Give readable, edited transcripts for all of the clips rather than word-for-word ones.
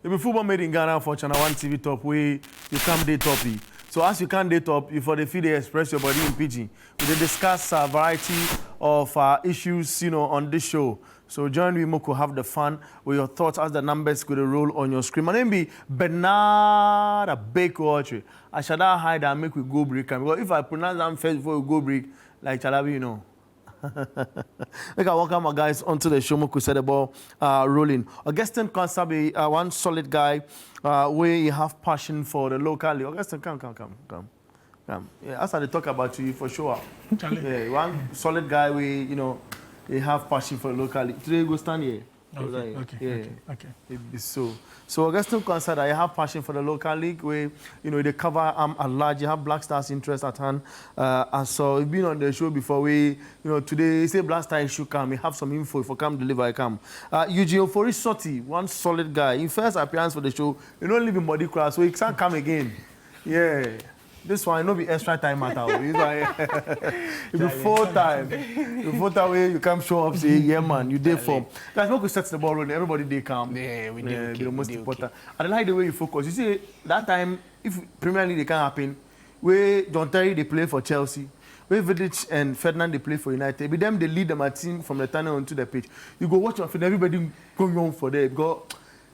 If a football made in Ghana for Channel 1 TV top, we you come day toppy. So as you can day top, you for the feed they express your body in pidgin. We discuss a variety of issues, on this show. So join me, Moko, have the fun with your thoughts as the numbers could roll on your screen. My name be Bernard Bakery. I shall not hide and make we go break. Because if I pronounce them first before we go break, like Chalabi, Make I welcome my guys onto the show. Moko set the ball rolling. Augustine Consabi, one solid guy, where you have passion for the local league. Augustine, come. Yeah, as I talk about you for sure. Yeah, one solid guy, they have passion for the local league. Today, go stand here. Okay. So Augustine consider I have passion for the local league where they cover a large. You have Black Stars interest at hand, and so we've been on the show before. We today say Black Stars should come. We have some info for come deliver. I come. Eugene Soti, one solid guy. In first appearance for the show, you don't live in body class, so he can't come again. Yeah. This one, no be extra time matter. It be full time. Before that way, you come show up, say, yeah, man, you did form. Guys, when we set the ball rolling, everybody they come. Yeah, we do. The most important. I like the way you focus. You see, that time, if Premier League they can happen, where John Terry they play for Chelsea, where Vidic and Ferdinand they play for United, with them they lead them a team from the tunnel onto the pitch. You go watch your film, everybody going on for there. Go.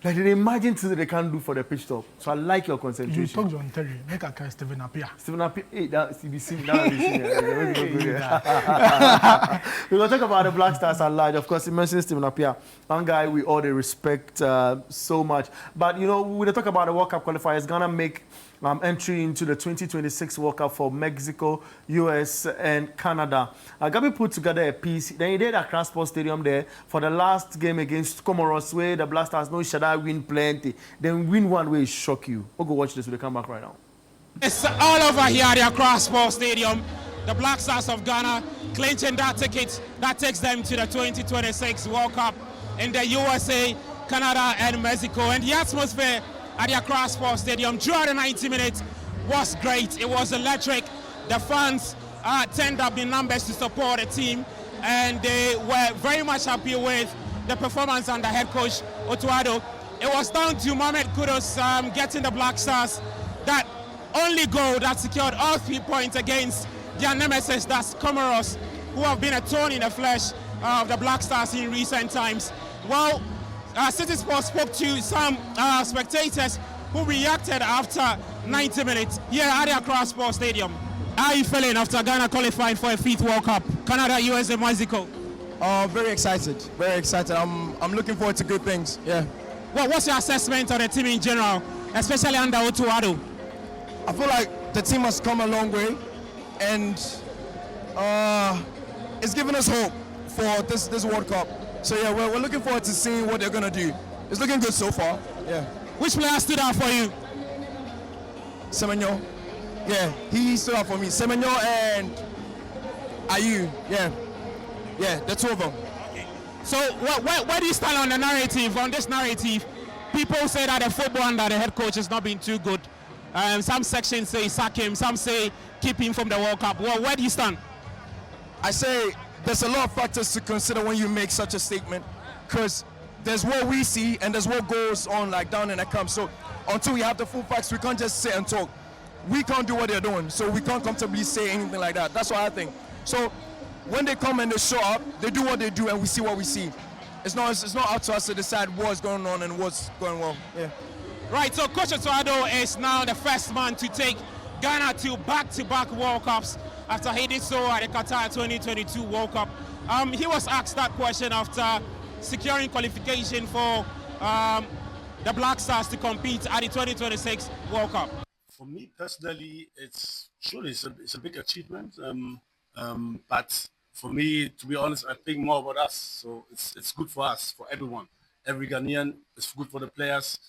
Like they imagine things they can't do for the pitch top. So I like your concentration. You talk John Terry, make a guy Stephen Appiah. Stephen Appiah, hey, that's CBC. We're going to talk about the Black Stars at large. Of course, you mentioned Stephen Appiah, one guy we all respect so much. But, when they talk about the World Cup qualifiers, Ghana make entry into the 2026 World Cup for Mexico, US, and Canada. Gabi put together a piece. Then he did at Crown Sports Stadium there for the last game against Comoros, where the Black Stars know should I win plenty. Then win one way shock you. We'll go watch this when they come back right now. It's all over here at the Accra Sports Stadium. The Black Stars of Ghana clinching that ticket that takes them to the 2026 World Cup in the USA, Canada, and Mexico. And the atmosphere at the Accra Sports Stadium throughout the 90 minutes was great. It was electric. The fans turned up in numbers to support the team, and they were very much happy with the performance under head coach Otuado. It was down to Mohamed Kudus getting the Black Stars that only goal that secured all 3 points against their nemesis, that's Comoros, who have been a thorn in the flesh of the Black Stars in recent times. Well, Citi Sports spoke to some spectators who reacted after 90 minutes here at the Accra Sports Stadium. How are you feeling after Ghana qualifying for a 5th World Cup? Canada, US, and Mexico. Very excited. Very excited. I'm looking forward to good things. Yeah. Well, what's your assessment of the team in general, especially under Otuado? I feel like the team has come a long way, and it's given us hope for this World Cup. So yeah, we're looking forward to seeing what they're gonna do. It's looking good so far. Yeah. Which player stood out for you? Semenyo. Yeah, he stood out for me. Semenyo and Ayu. Yeah, the two of them. Okay. So where do you stand on the narrative? On this narrative, people say that the football under the head coach has not been too good. Some sections say sack him. Some say keep him from the World Cup. Well, where do you stand? I say there's a lot of factors to consider when you make such a statement, because there's what we see and there's what goes on like down in the camp. So until we have the full facts, we can't just sit and talk. We can't do what they're doing, so we can't comfortably say anything like that. That's what I think. So when they come and they show up, they do what they do and we see what we see. It's not up to us to decide what's going on and what's going wrong. Yeah. Right, so Coach Otuado is now the first man to take Ghana to back-to-back World Cups after he did so at the Qatar 2022 World Cup. He was asked that question after securing qualification for the Black Stars to compete at the 2026 World Cup. For me personally, it's a big achievement. But for me, to be honest, I think more about us. So it's good for us, for everyone. Every Ghanaian, it's good for the players,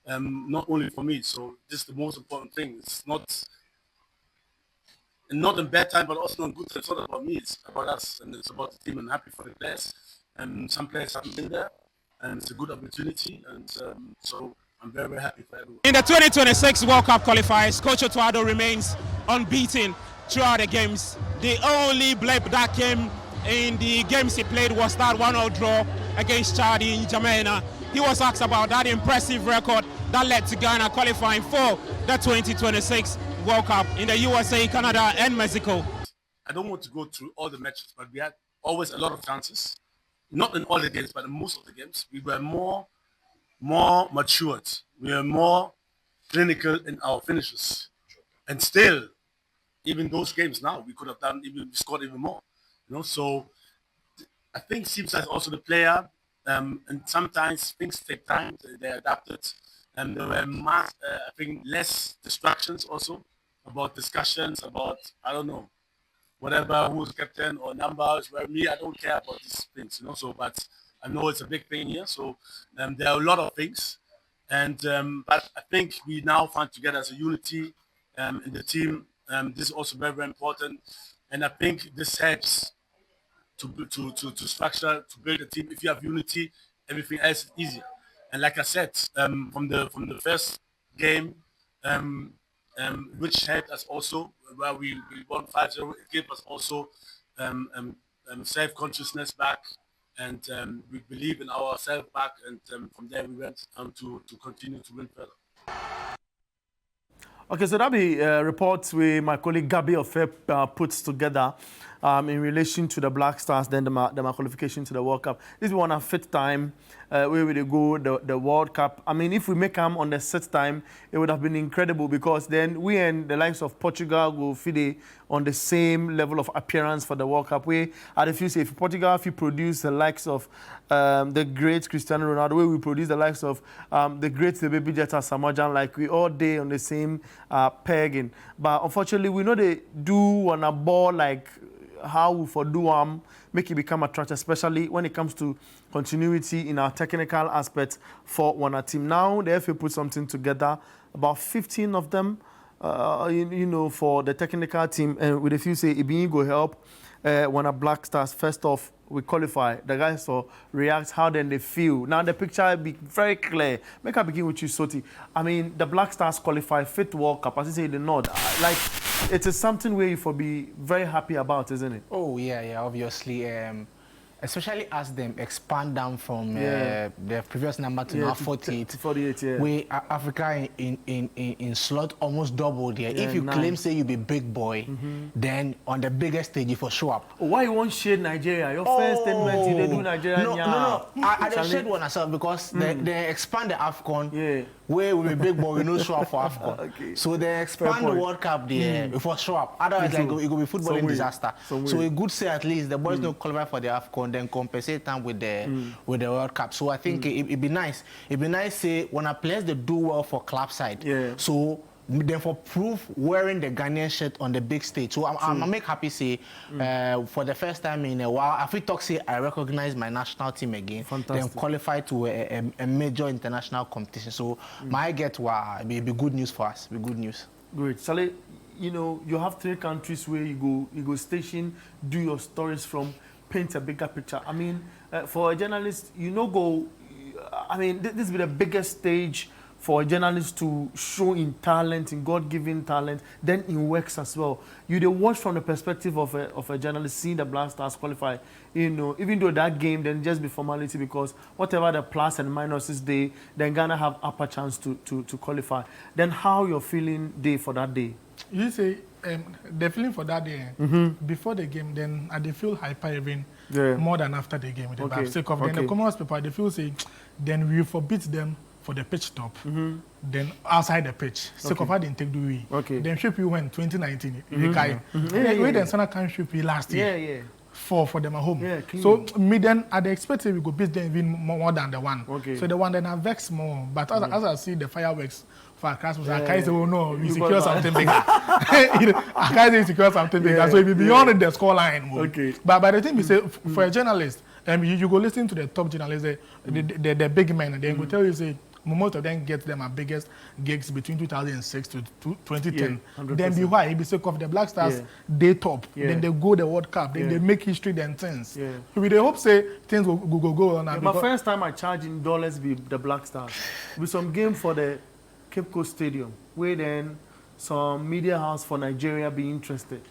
not only for me. So this is the most important thing. It's not in bad time, but also in good time. It's not about me, it's about us, and it's about the team, and happy for the players. And some players haven't been there, and it's a good opportunity, and so I'm very, very happy for everyone. In the 2026 World Cup qualifiers, Coach Otuado remains unbeaten throughout the games. The only blip that came in the games he played was that 1-0 draw against Chad in Jamaica. he was asked about that impressive record that led to Ghana qualifying for the 2026 World Cup in the USA, Canada, and Mexico. I don't want to go through all the matches, but we had always a lot of chances. Not in all the games, but in most of the games. We were more matured. We were more clinical in our finishes. And still, even those games now, we could have done even scored even more. So I think seems as also the player, and sometimes things take time. They adapted, and there were I think less distractions also about discussions about whatever who's captain or numbers. Where me, I don't care about these things, So, but I know it's a big thing here. So there are a lot of things, and but I think we now find together as a unity in the team. This is also very, very important, and I think this helps to structure, to build a team. If you have unity, everything else is easier. And like I said, from the first game, which helped us also, where we won 5-0, it gave us also self-consciousness back, and we believe in ourselves back, and from there we went to continue to win further. Okay, so that be reports where my colleague Gabby Ofe puts together in relation to the Black Stars, then the qualification to the World Cup. This is one of fifth time where we go the World Cup. I mean, if we make them on the sixth time, it would have been incredible, because then we and the likes of Portugal will feed on the same level of appearance for the World Cup. We, at if you say, if Portugal, if you produce the likes of the great Cristiano Ronaldo, where we produce the likes of the great Baby Jetta Samajan, like we all day on the same pegging. But unfortunately, we know they do on a ball like how we for do make it become attractive, especially when it comes to continuity in our technical aspects for one team. Now the FA put something together, about 15 of them, for the technical team, and with a few say it being go help when a Black Stars first off we qualify. The guys so react how then they feel. Now the picture be very clear. Make I begin with you, Soti. I mean, the Black Stars qualify fifth World Cup, as you say the Nord. Like, it is something where you for be very happy about, isn't it? Oh yeah, obviously. Especially as them expand down from the previous number to now 48. 48, yeah. Where Africa in slot almost doubled there. If you claim say you be big boy, then on the biggest stage you for show up. Oh, why you want shade Nigeria? Your first statement you do Nigeria. No. I just shade one myself because they expand the AFCON. Where we be big boy, we no show up for AFCON. Okay. So they expand the World Cup there before show up. Otherwise, like it will be footballing disaster. So we could say at least the boys don't qualify for the AFCON, then compensate them with the World Cup. So I think it'd be nice. It'd be nice say when a players they do well for club side. Yeah. So then for proof wearing the Ghanaian shirt on the big stage. So I'm make happy say for the first time in a while, if we talk say I recognize my national team again, then qualify to a major international competition. So my get be good news for us. Be good news. Great. Saleh, you have 3 countries where you go station, do your stories from, paint a bigger picture. I mean, for a journalist, I mean, this will be the biggest stage for a journalist to show in talent, in God-given talent, then in works as well. You watch from the perspective of a journalist, seeing the Black Stars qualify, even though that game then just be formality, because whatever the plus and minuses day, then Ghana have upper chance to qualify. Then how you're feeling day for that day? You say the feeling for that day before the game, then they feel hyper even more than after the game. Then the Commonwealth people, they feel say then we forbid them for the pitch top, then outside the pitch. So how didn't take do we? Then ship you went 2019. We then Sana can ship you last year. For them at home. So me then I expect we go beat them even more than the one. So the one then I vex more. But as I see the fireworks for Christmas, I can't say, oh no, we secure something bigger. I can't say secure something bigger. So it will be beyond the score line. But by the thing we say for a journalist, you go listen to the top journalists, the big men, and they go tell you say most of them get them at biggest gigs between 2006 to 2010. Then be why because of the Black Stars they top, then they go the World Cup, then they make history then things. We they hope say things will go on. My first time I charge in dollars with the Black Stars with some game for the Cape Coast Stadium, where then some media house for Nigeria be interested.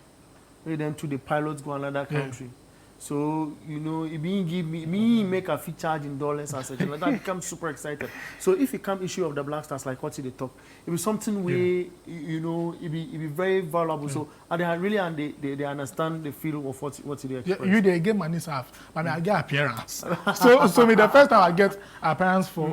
Where then to the pilots go another country. So, you know, it being give me make a fee charge in dollars and such like that becomes super excited. So if it come issue of the Black Stars, like what they talk, it be something where, you know, it be very valuable. So and they really and they understand the feel of what they express. You they get money half, but I get appearance. so me the first time I get appearance for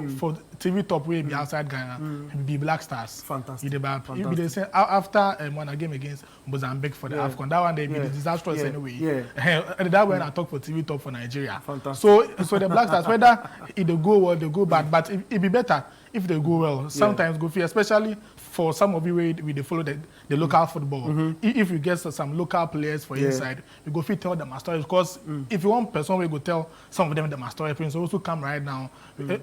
TV top way be outside Ghana, be Black Stars. Fantastic. You be the same after when I game against Mozambique for the AFCON. That one they be disastrous anyway. That when I talk for TV top for Nigeria. Fantastic. So the Black Stars, whether if they go well, they go bad, but it be better if they go well. Sometimes go free, especially for some of you where they follow the local football. If you get some local players for inside, you go fit tell them a story. Because if you want person we go tell some of them the story, Prince also come right now.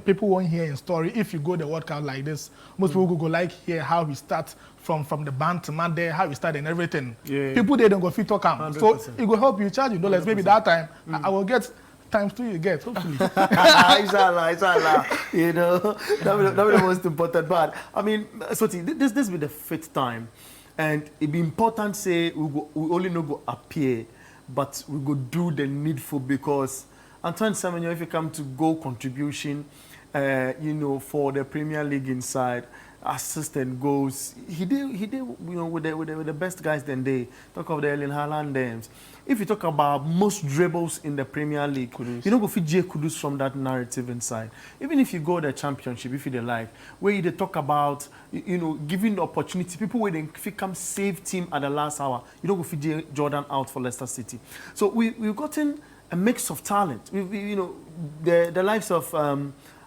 People won't hear in story. If you go the World Cup like this, most people go like hear how we start from the band to man there, how we start and everything. People they don't go fit talk am. So it will help you charge you dollars. Maybe that time I will get times 2 you get, hopefully. Inshallah. You know, that be the most important part. I mean, so this be the 5th time, and it be important say we only no go appear, but we go do the needful because Antoine Semenyo, if you come to goal contribution, you know, for the Premier League inside, assistant goals, he did, you know, with the best guys then they talk of the Erling Haaland names. If you talk about most dribbles in the Premier League, you don't go fit J Kudus from that narrative inside. Even if you go the Championship, if you like, where they talk about, you know, giving the opportunity, people where they come save team at the last hour, you don't go fit J Jordan out for Leicester City. So we've gotten a mix of talent. You know, the likes of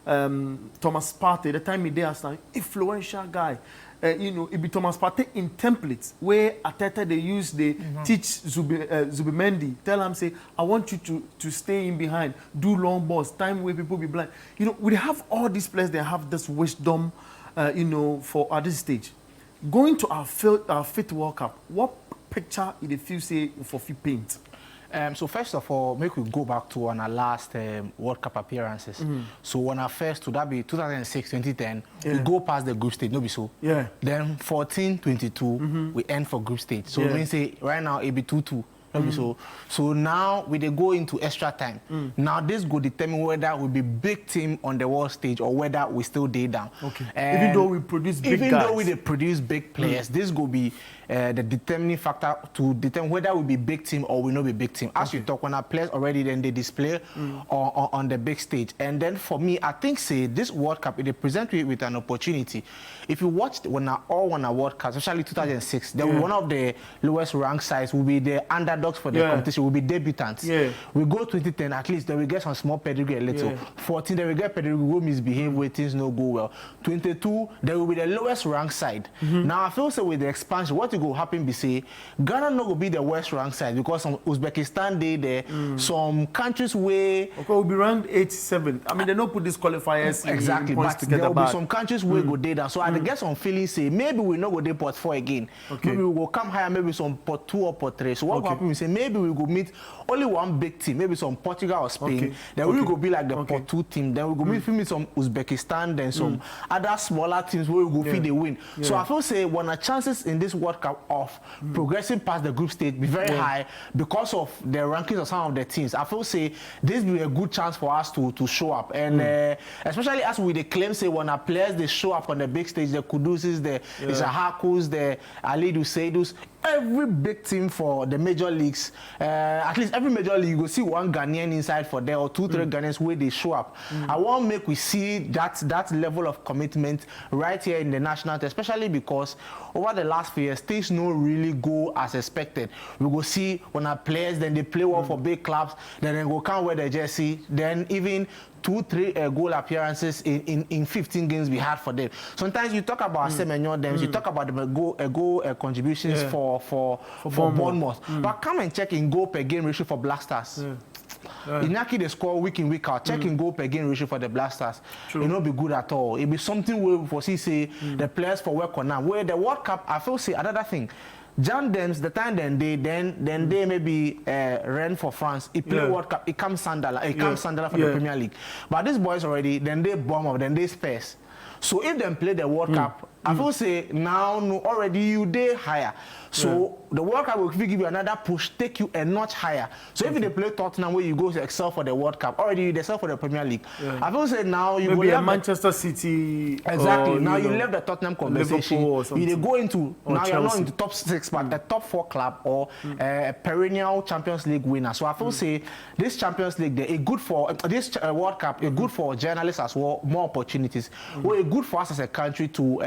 Thomas Partey, the time he did as an influential guy. You know, it be Thomas Partey in templates where Ateta they use, they teach Zubimendi, tell him, say, I want you to stay in behind, do long balls, time where people be blind. You know, we have all these players, they have this wisdom, you know, for at this stage. Going to our 5th World Cup, what picture did you say for paint? So first of all, make we go back to our last World Cup appearances. So on our first, that be 2006, 2010, we go past the group stage, no be so. Then 14, 22, we end for group stage. So we say right now it be 2-2. So now we go into extra time. Now this go determine whether we be big team on the world stage or whether we still day down. Even though we produce big guys. Even though we produce big players, this go be the determining factor to determine whether we be big team or we not be big team. As you talk, when our players already then they display on the big stage. And then for me, I think say this World Cup it present you with an opportunity. If you watched when our World Cup, especially 2006, then one of the lowest ranked sides will be the underdogs for the competition, will be debutants. We go 2010 at least, then we get some small pedigree a little. 14, then we get pedigree, we will misbehave where things no go well. 22, there will be the lowest ranked side. Now I feel so with the expansion, what will happen be say Ghana no go be the worst ranked side because some Uzbekistan they there, some countries where will be ranked 87. I mean they don't put these qualifiers exactly, but there will be some countries where go there down. So I get some feeling say maybe we not go there pot 4 again. Maybe we will come higher, maybe some pot 2 or pot 3. So what will happen we say maybe we go meet only one big team, maybe some Portugal or Spain. Then we will go be like the pot 2 team. Then we go meet some Uzbekistan, then some other smaller teams where we go feed the win. So I feel say when our chances in this World Cup of progressing past the group stage be very high because of the rankings of some of the teams. I feel say this be a good chance for us to show up, and especially as we claim say when our players they show up on the big stage, the Kudusis, the Isahakus, the Alidu Seydus, every big team for the major leagues, at least every major league, you go see one Ghanaian inside for there or 2-3 Ghanaians where they show up. I want to make we see that level of commitment right here in the national team, especially because over the last few years, things no really go as expected. We go see when our players, then they play well for big clubs, then they go come wear the jersey, then even 2-3 goal appearances in 15 games we had for them. Sometimes you talk about Semenyo, them, you talk about the goal contributions for Bournemouth. But come and check in goal per game ratio for Black Stars. Inaki they score week in week out. Check in goal per game ratio for the Black Stars. It not be good at all. It be something where we foresee say the players for work on now. Where the World Cup, I feel say another thing. John Dems, the time then they maybe ran for France. He play World Cup. He comes Sunderland. He comes Sunderland for the Premier League. But these boys already then they bomb up. Then they Spurs. So if them play the World Cup, I feel say now already you day higher. So the World Cup will give you another push, take you a notch higher. So if they play Tottenham where you go to excel for the World Cup, already you excel for the Premier League. I feel say now you maybe go a Manchester City. Exactly. Or, now you left the Tottenham conversation. You go into now you're not in the top 6, but the top 4 club or a perennial Champions League winner. So I feel say this Champions League, a good for this World Cup, a good for journalists as well, more opportunities. Well, a good for us as a country to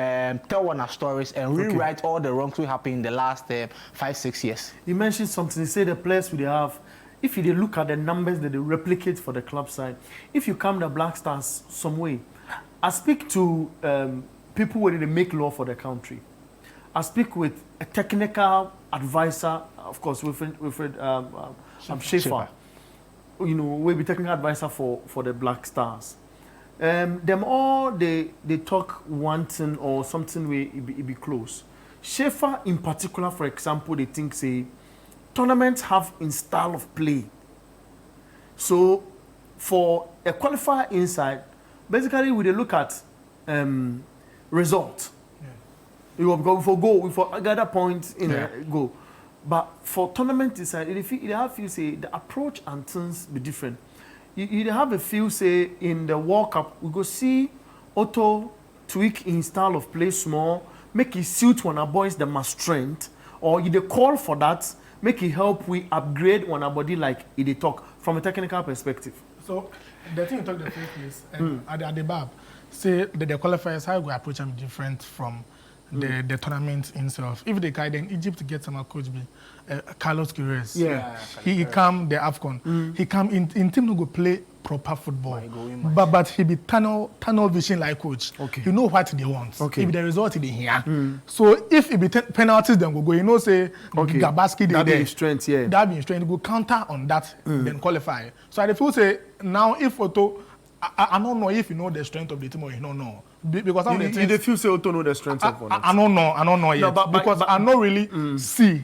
tell one our stories and rewrite all the wrongs we happened in the last 5-6 years. You mentioned something. You say the players we have. If you look at the numbers that they replicate for the club side, if you come the Black Stars some way, I speak to people where they make law for the country. I speak with a technical advisor, of course, Wilfred Schaefer. You know, will be technical advisor for the Black Stars. Them all they talk one thing or something where it be close. Schaefer in particular, for example, they think say tournaments have in style of play. So for a qualifier inside, basically we look at result. You go for goal, we for gather points in a goal. But for tournament inside, they have you say the approach and things be different. You have a feel say in the World Cup, we go see Otto tweak in style of play small, make it suit one our boys the most strength, or you call for that, make it help we upgrade one our body like they talk from a technical perspective. So the thing you talk the first place at the BAB, say that the qualifiers how we approach them different from the tournament itself. If the guy then Egypt gets some coach be Carlos Queiroz. He come the AFCON. He come in team to go play proper football. But he be tunnel vision like coach. You know what they want. If the result is here. So if it be penalties then go, you know say Gabaski that be strength, that be strength go counter on that then qualify. So I feel say now if Otto I don't know if you know the strength of the team or you don't know. Because you feel say Otto know the strength of one. I don't know yet. No, because I don't really see.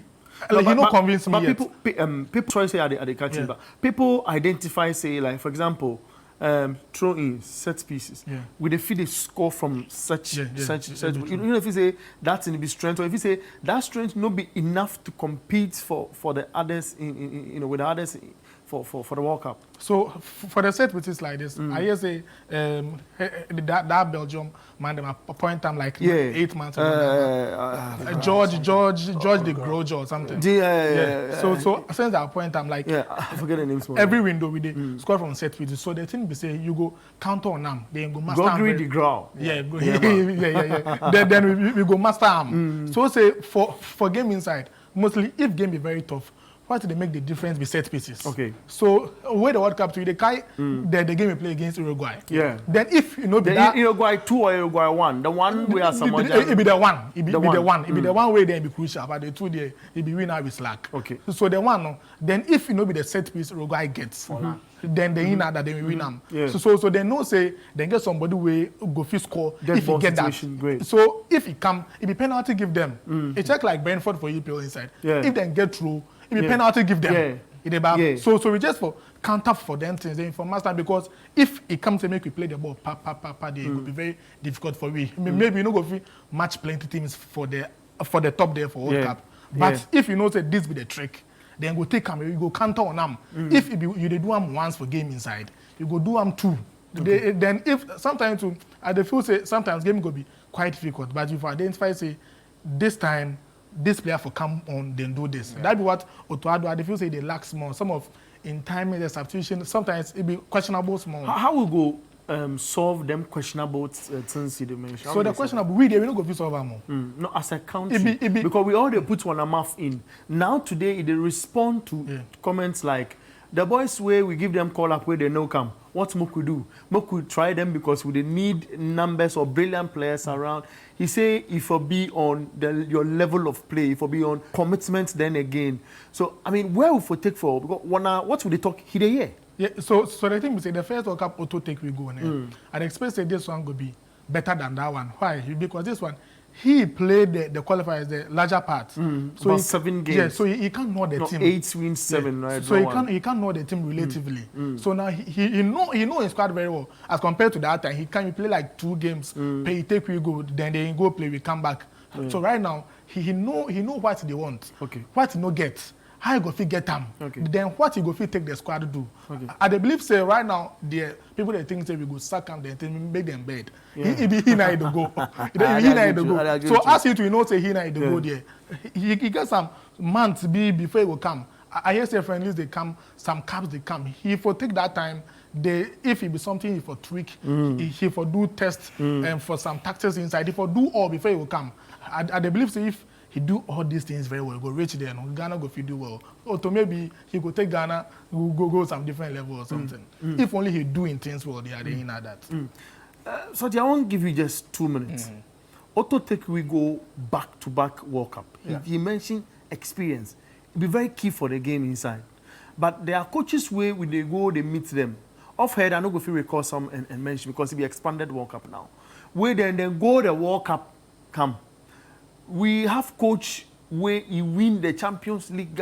Like, you don't convince me yet. People try to say are they catching, but people identify say like for example, throw in set pieces. With the feel they score from such. You know if you say that's in the strength, or if you say that strength not be enough to compete for the others in with the others for the World Cup. So for the set pieces like this, I hear say that Belgium man them appoint them like 8 months ago. George the Grojo or something. So since I appoint them like I forget the names. Every window we did score from set pieces. So the thing be say you go counter on them, then go master. Gogri the Grow. Then we go master them. So say for game inside, mostly if game be very tough. What they make the difference be set pieces. So where the World Cup to the game we play against Uruguay. Then if you know Uruguay 2 or Uruguay 1, the one we are some it be the one. It be the one where they be crucial, but the two there it be winner with slack. So the one then if you know be the set piece Uruguay gets then the winner that they will win them. So they know say they get somebody way go fit score if you get that. Great. So if it come, it be penalty give them. It check like Brentford for EPL inside. If they get through. If a penalty give them, so we just for counter for them things for master because if it comes to make we play the ball, it will be very difficult for we. Maybe you know go match plenty teams for the top there for World Cup. But if you know that this be the trick, then go take them, you go counter on them. If you do them once for game inside, you go do them 2. Then if sometimes I feel say sometimes game go be quite difficult, but if you identify say this time. This player for come on, then do this. That be what Otoado. I feel say they lack small. Some of in time the substitution. Sometimes it be questionable small. How will go solve them questionable things you mentioned? So the questionable we don't go solve them more. No, as a country because we already put one a mouth in. Now today they respond to comments like the boys where we give them call up where they know come. What more could do? More could try them because we need numbers of brilliant players around. He say if you be on your level of play, if you be on commitment, then again. So I mean, where will we take for? Because what will they talk here? So the thing we say the first World Cup auto take we go on. I expect say this one will be better than that one. Why? Because this one he played the qualifiers, the larger part. So about 7 games. Yeah, so he can't know the team. 8 wins, 7, right? So he can't know the team relatively. So now he know his squad very well. As compared to that time, he play like 2 games, he take we go, then they go play, we come back. So right now, he know what they want. Okay. What he no get. How he go fit get them? Okay. Then what he go fit take the squad to do? Okay. I believe say right now the people that think say we go sack them, they think make them bed. He be na to go. He na to go. So as you to know say he na to go there. He get some months before he will come. I hear say friendlies they come, some caps they come. He for take that time. If it be something, he for tweak, he for do test and for some tactics inside. He for do all before he will come. I believe say if he do all these things very well, go reach there, no Ghana go fit do well. Or to maybe he go take Ghana, go some different level or something. If only he doing things well, they are in that. So I won't give you just 2 minutes. Otto take we go back-to-back World Cup. He mentioned experience. It'll be very key for the game inside. But there are coaches where when they go, they meet them. Off head, I know if you recall some and mention because it be expanded World Cup now. Where then go the World Cup come. We have coach where he win the Champions League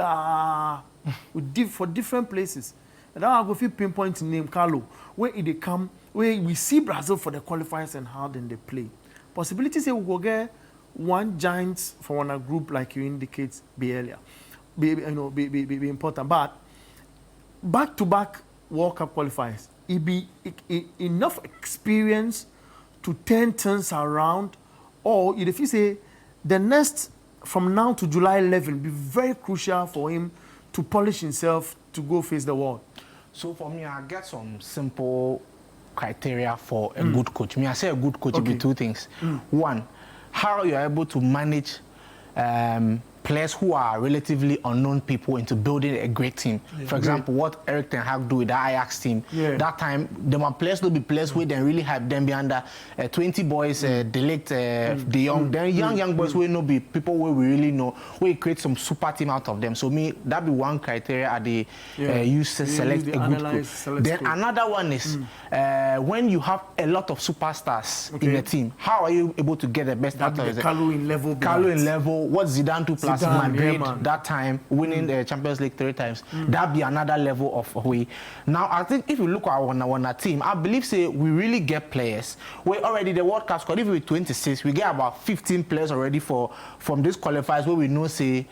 for different places. And now I go feel pinpoint name Carlo where they come where we see Brazil for the qualifiers and how then they play. Possibility say we go get one giant for one group like you indicate be earlier, be important. But back-to-back World Cup qualifiers, it be enough experience to turn things around, or if you say the next from now to July 11 be very crucial for him to polish himself to go face the world. So for me, I get some simple criteria for a good coach. I say a good coach will be 2 things. One, how you are able to manage players who are relatively unknown people into building a great team. For example, what Eric Ten Hag do with the Ajax team. That time, the players will be players who then really hype them be under 20 boys, delete the young, then young boys will not be people where we really know, we create some super team out of them. So me, that be one criteria at the use to select a good coach. Then another one is when you have a lot of superstars in the team, how are you able to get the best out of it? Kalu in level. Kalu in level, what Zidane do plus Madrid that time, winning the Champions League 3 times. That be another level of way. Now, I think if you look at our team, I believe say we really get players. We already the World Cup squad, if we're 26, we get about 15 players already from these qualifiers where we know say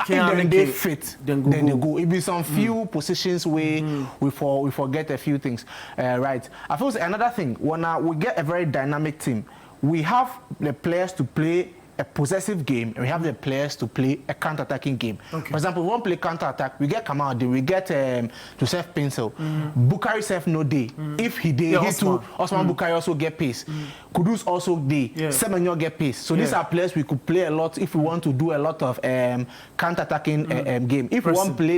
if they fit, then they go. It be some few positions where we forget a few things. Right. I feel another thing, when we get a very dynamic team, we have the players to play a possessive game, and we have the players to play a counter-attacking game. For example, we won't play counter-attack, we get Kamadi, we get Joseph Pencil. Bukari Sef no day. If he did, Osman Bukari also get pace. Kudus also day. Semenyo get pace. So these are players we could play a lot if we want to do a lot of counter-attacking game. If we want to play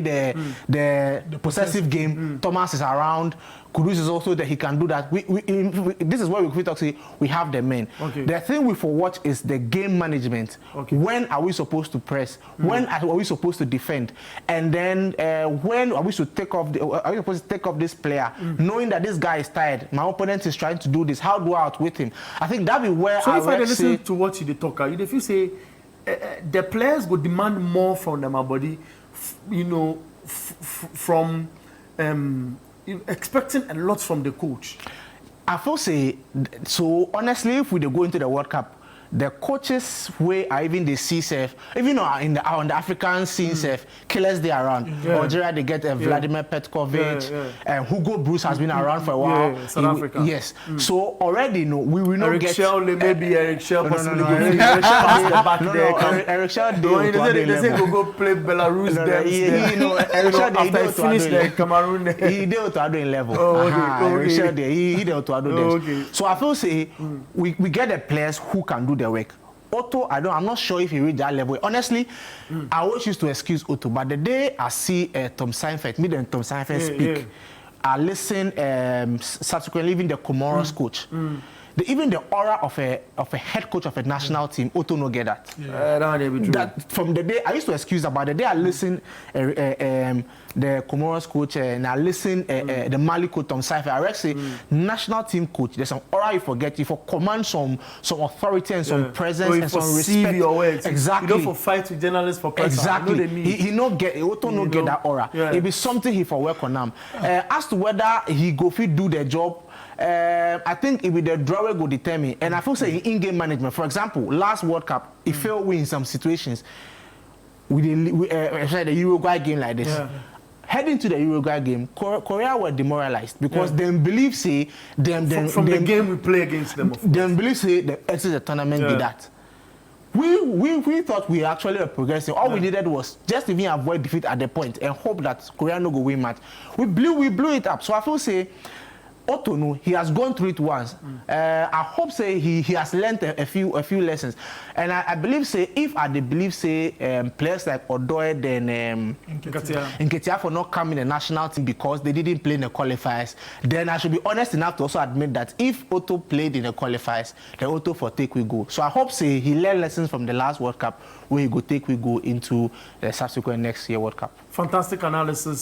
the possessive game, Thomas is around. Kudus is also that he can do that. This is where we talk. Say we have the men. The thing we watch is the game management. When are we supposed to press? When are we supposed to defend? And then when are we supposed to take off this player, knowing that this guy is tired? My opponent is trying to do this. How do I outwit him? I think that be where. So if I listen to what you talk, if you say the players would demand more from them, body, from. Expecting a lot from the coach. I feel say so honestly, if we go into the World Cup, the coaches where are even the CSF, even on the African scene, killers they around. Algeria they get Vladimir Petkovic, Hugo Bruce has been around for a while. South Africa. Yes. So already we will not get. Maybe Eric Shell possibly. Eric Shell they say go play Belarus. After he finished the Cameroon. He did to Ado level. Eric Shell he did to Ado. So I feel say we get the players who can do the work. Otto, I'm not sure if he reached that level. Honestly, I always used to excuse Otto, but the day I see Tom Seinfeld, me and Tom Seinfeld speak, I listen subsequently even the Comoros coach. even the aura of a head coach of a national team, Otto no get that. That from the day I used to excuse about the day I listened the Comoros coach and I listen the Mali coach Tom Saifa. I reckon say national team coach. There's some aura you forget. You for command some authority and some presence and some respect. Your words. Exactly. You don't for fight with journalists for press. Exactly. He no get Otto no get that aura. It be something he for work on him. As to whether he go fit do the job. I think it will the draw will go determine. And I feel say in-game management. For example, last World Cup, it failed in some situations. With the Uruguay game like this. Heading to the Uruguay game, Korea were demoralized because they believe say from the game we play against them. They believe say the exit the tournament did that. We thought we actually were progressing. All we needed was just even avoid defeat at the point and hope that Korea no go win match. We blew it up. So I feel say Otto no, he has gone through it once. I hope say he has learned a few lessons, and I believe say if I believe say players like Odoye then Nketiah for not coming in the national team because they didn't play in the qualifiers, then I should be honest enough to also admit that if Otto played in the qualifiers, then Otto for take we go. So I hope say he learned lessons from the last World Cup where he go take we go into the subsequent next year World Cup. Fantastic analysis.